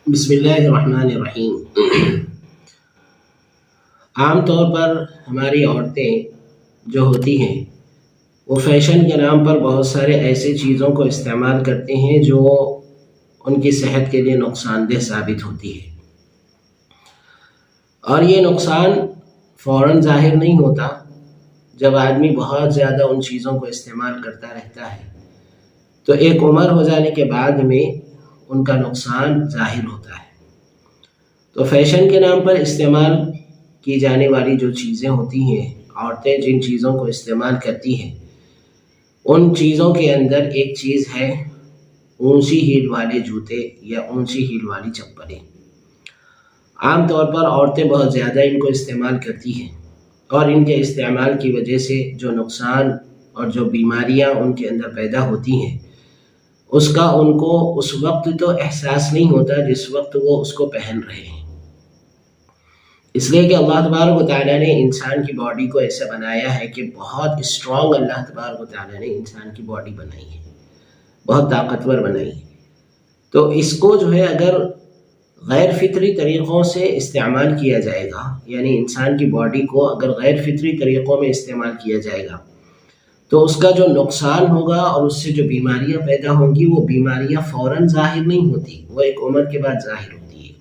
بسم اللہ الرحمن الرحیم۔ عام طور پر ہماری عورتیں جو ہوتی ہیں وہ فیشن کے نام پر بہت سارے ایسے چیزوں کو استعمال کرتے ہیں جو ان کی صحت کے لیے نقصان دہ ثابت ہوتی ہے، اور یہ نقصان فوراً ظاہر نہیں ہوتا۔ جب آدمی بہت زیادہ ان چیزوں کو استعمال کرتا رہتا ہے تو ایک عمر ہو جانے کے بعد میں ان کا نقصان ظاہر ہوتا ہے۔ تو فیشن کے نام پر استعمال کی جانے والی جو چیزیں ہوتی ہیں، عورتیں جن چیزوں کو استعمال کرتی ہیں، ان چیزوں کے اندر ایک چیز ہے اونچی ہیل والے جوتے یا اونچی ہیل والی چپلیں۔ عام طور پر عورتیں بہت زیادہ ان کو استعمال کرتی ہیں، اور ان کے استعمال کی وجہ سے جو نقصان اور جو بیماریاں ان کے اندر پیدا ہوتی ہیں اس کا ان کو اس وقت تو احساس نہیں ہوتا جس وقت وہ اس کو پہن رہے ہیں، اس لیے کہ اللہ تبارک و تعالیٰ نے انسان کی باڈی کو ایسا بنایا ہے کہ بہت اسٹرانگ اللہ تبارک و تعالیٰ نے انسان کی باڈی بنائی ہے، بہت طاقتور بنائی ہے۔ تو اس کو جو ہے اگر غیر فطری طریقوں سے استعمال کیا جائے گا، یعنی انسان کی باڈی کو اگر غیر فطری طریقوں میں استعمال کیا جائے گا تو اس کا جو نقصان ہوگا اور اس سے جو بیماریاں پیدا ہوں گی وہ بیماریاں فوراً ظاہر نہیں ہوتی، وہ ایک عمر کے بعد ظاہر ہوتی ہے۔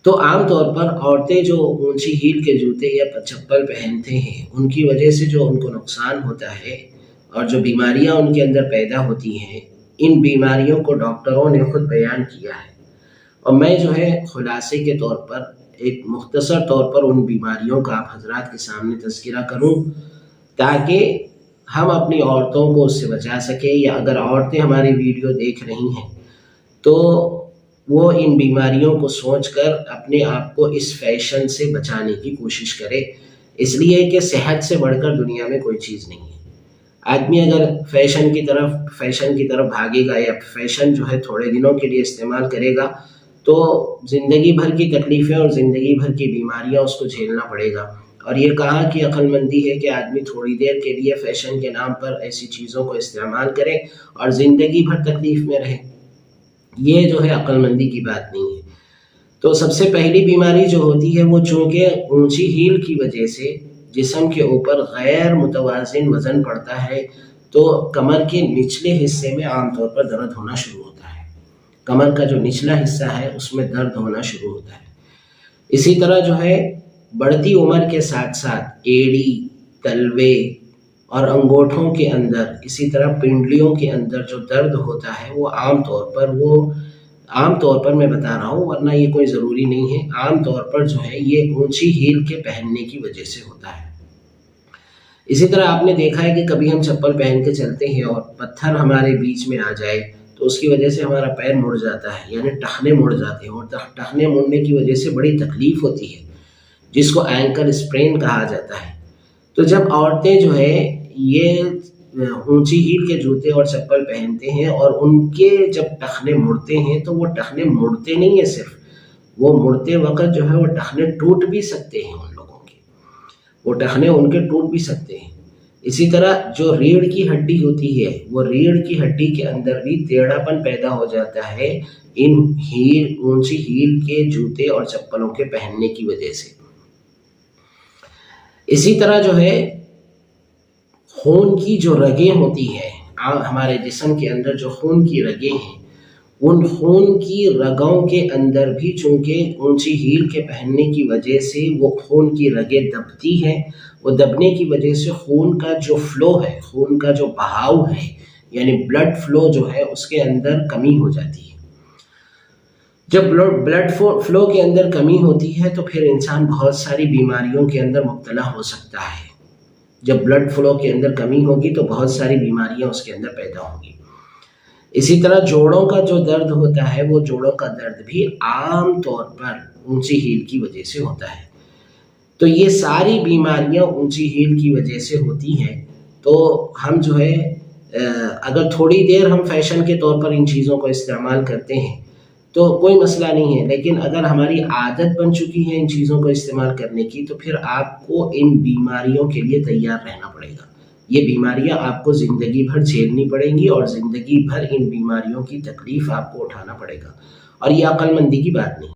تو عام طور پر عورتیں جو اونچی ہیل کے جوتے یا چپل پہنتے ہیں ان کی وجہ سے جو ان کو نقصان ہوتا ہے اور جو بیماریاں ان کے اندر پیدا ہوتی ہیں، ان بیماریوں کو ڈاکٹروں نے خود بیان کیا ہے، اور میں جو ہے خلاصے کے طور پر ایک مختصر طور پر ان بیماریوں کا آپ حضرات کے سامنے تذکرہ کروں تاکہ ہم اپنی عورتوں کو اس سے بچا سکیں، یا اگر عورتیں ہماری ویڈیو دیکھ رہی ہیں تو وہ ان بیماریوں کو سوچ کر اپنے آپ کو اس فیشن سے بچانے کی کوشش کرے، اس لیے کہ صحت سے بڑھ کر دنیا میں کوئی چیز نہیں ہے۔ آدمی اگر فیشن کی طرف بھاگے گا یا فیشن جو ہے تھوڑے دنوں کے لیے استعمال کرے گا تو زندگی بھر کی تکلیفیں اور زندگی بھر کی بیماریاں اس کو جھیلنا پڑے گا۔ اور یہ کہا کہ عقل مندی ہے کہ آدمی تھوڑی دیر کے لیے فیشن کے نام پر ایسی چیزوں کو استعمال کرے اور زندگی بھر تکلیف میں رہے، یہ جو ہے عقل مندی کی بات نہیں ہے۔ تو سب سے پہلی بیماری جو ہوتی ہے وہ چونکہ اونچی ہیل کی وجہ سے جسم کے اوپر غیر متوازن وزن پڑتا ہے تو کمر کے نچلے حصے میں عام طور پر درد ہونا شروع ہوتا ہے، کمر کا جو نچلا حصہ ہے اس میں درد ہونا شروع ہوتا ہے۔ اسی طرح جو ہے بڑھتی عمر کے ساتھ ساتھ ایڑی، تلوے اور انگوٹھوں کے اندر، اسی طرح پنڈلیوں کے اندر جو درد ہوتا ہے وہ عام طور پر میں بتا رہا ہوں، ورنہ یہ کوئی ضروری نہیں ہے، عام طور پر جو ہے یہ اونچی ہیل کے پہننے کی وجہ سے ہوتا ہے۔ اسی طرح آپ نے دیکھا ہے کہ کبھی ہم چپل پہن کے چلتے ہیں اور پتھر ہمارے بیچ میں آ جائے تو اس کی وجہ سے ہمارا پیر مڑ جاتا ہے، یعنی ٹخنے مڑ جاتے ہیں، اور ٹخنے مڑنے کی وجہ سے بڑی تکلیف ہوتی ہے جس کو اینکل اسپرین کہا جاتا ہے۔ تو جب عورتیں جو ہے یہ اونچی ہیل کے جوتے اور چپل پہنتے ہیں اور ان کے جب ٹخنے مڑتے ہیں تو وہ ٹخنے مڑتے نہیں ہیں، صرف وہ مڑتے وقت جو ہے وہ ٹخنے ٹوٹ بھی سکتے ہیں، ان لوگوں کے وہ ٹخنے ان کے ٹوٹ بھی سکتے ہیں۔ اسی طرح جو ریڑھ کی ہڈی ہوتی ہے وہ ریڑھ کی ہڈی کے اندر بھی ٹیڑھا پن پیدا ہو جاتا ہے ان اونچی ہیل کے جوتے اور چپلوں کے پہننے کی وجہ سے۔ اسی طرح جو ہے خون کی جو رگیں ہوتی ہیں، ہمارے جسم کے اندر جو خون کی رگیں ہیں، ان خون کی رگوں کے اندر بھی چونکہ اونچی ہیل کے پہننے کی وجہ سے وہ خون کی رگیں دبتی ہیں، وہ دبنے کی وجہ سے خون کا جو فلو ہے، خون کا جو بہاؤ ہے، یعنی بلڈ فلو جو ہے اس کے اندر کمی ہو جاتی ہے۔ جب بلڈ فلو کے اندر کمی ہوتی ہے تو پھر انسان بہت ساری بیماریوں کے اندر مبتلا ہو سکتا ہے۔ جب بلڈ فلو کے اندر کمی ہوگی تو بہت ساری بیماریاں اس کے اندر پیدا ہوں گی۔ اسی طرح جوڑوں کا جو درد ہوتا ہے وہ جوڑوں کا درد بھی عام طور پر اونچی ہیل کی وجہ سے ہوتا ہے۔ تو یہ ساری بیماریاں اونچی ہیل کی وجہ سے ہوتی ہیں۔ تو ہم جو ہے اگر تھوڑی دیر ہم فیشن کے طور پر ان چیزوں کو استعمال کرتے ہیں تو کوئی مسئلہ نہیں ہے، لیکن اگر ہماری عادت بن چکی ہے ان چیزوں کو استعمال کرنے کی تو پھر آپ کو ان بیماریوں کے لیے تیار رہنا پڑے گا، یہ بیماریاں آپ کو زندگی بھر جھیلنی پڑیں گی اور زندگی بھر ان بیماریوں کی تکلیف آپ کو اٹھانا پڑے گا، اور یہ عقل مندی کی بات نہیں۔